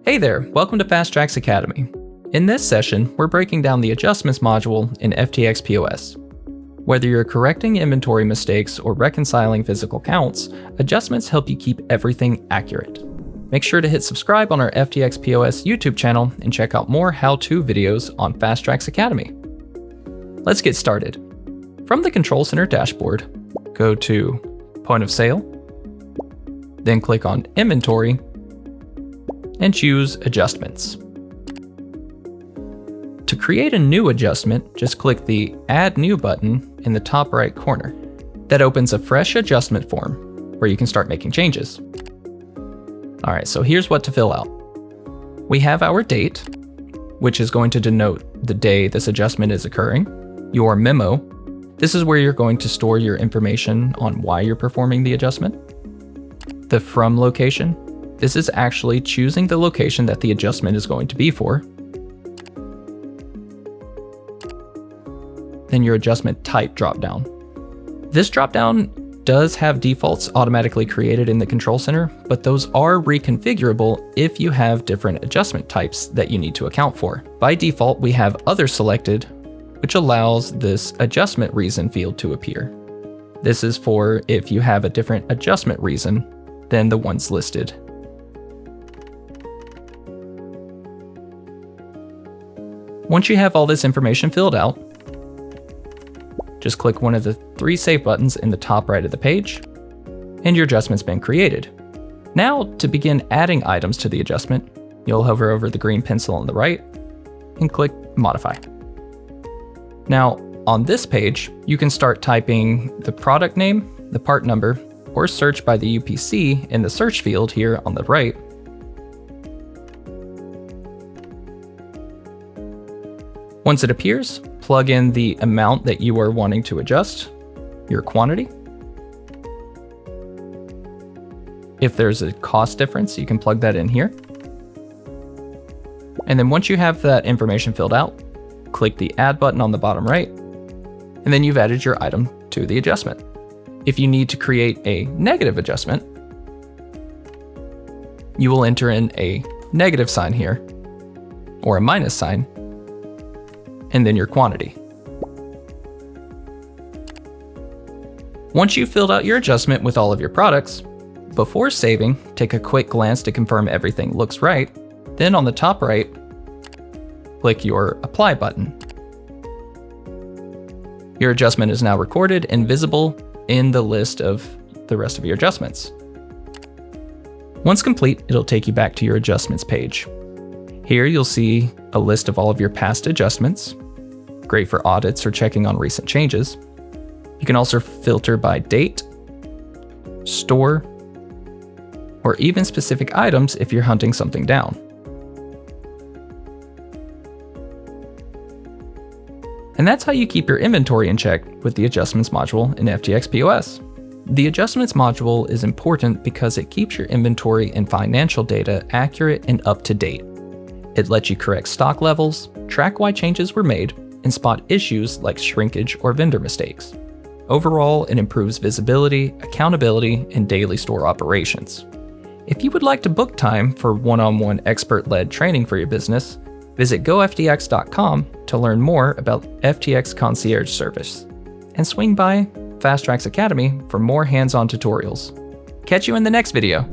Hey there, welcome to FTx Academy. In this session, we're breaking down the adjustments module in FTx POS. Whether you're correcting inventory mistakes or reconciling physical counts, adjustments help you keep everything accurate. Make sure to hit subscribe on our FTx POS YouTube channel and check out more how-to videos on FTx Academy. Let's get started. From the Control Center dashboard, go to Point of Sale, then click on Inventory, and choose Adjustments. To create a new adjustment, just click the Add New button in the top right corner. That opens a fresh adjustment form where you can start making changes. All right, so here's what to fill out. We have our date, which is going to denote the day this adjustment is occurring. Your memo, this is where you're going to store your information on why you're performing the adjustment. The from location, this is actually choosing the location that the adjustment is going to be for. Then your adjustment type dropdown. This dropdown does have defaults automatically created in the Control Center, but those are reconfigurable if you have different adjustment types that you need to account for. By default, we have Other selected, which allows this adjustment reason field to appear. This is for if you have a different adjustment reason than the ones listed. Once you have all this information filled out, just click one of the three save buttons in the top right of the page, and your adjustment's been created. Now, to begin adding items to the adjustment, you'll hover over the green pencil on the right and click Modify. Now, on this page, you can start typing the product name, the part number, or search by the UPC in the search field here on the right. Once it appears, plug in the amount that you are wanting to adjust, your quantity. If there's a cost difference, you can plug that in here. And then once you have that information filled out, click the Add button on the bottom right, and then you've added your item to the adjustment. If you need to create a negative adjustment, you will enter in a negative sign here, or a minus sign, and then your quantity. Once you've filled out your adjustment with all of your products, before saving, take a quick glance to confirm everything looks right. Then on the top right, click your Apply button. Your adjustment is now recorded and visible in the list of the rest of your adjustments. Once complete, it'll take you back to your adjustments page. Here you'll see a list of all of your past adjustments, great for audits or checking on recent changes. You can also filter by date, store, or even specific items if you're hunting something down. And that's how you keep your inventory in check with the adjustments module in FTx POS. The adjustments module is important because it keeps your inventory and financial data accurate and up to date. It lets you correct stock levels, track why changes were made, and spot issues like shrinkage or vendor mistakes. Overall, it improves visibility, accountability, and daily store operations. If you would like to book time for one-on-one expert-led training for your business, visit goftx.com to learn more about FTx Concierge Service, and swing by FTx Academy for more hands-on tutorials. Catch you in the next video.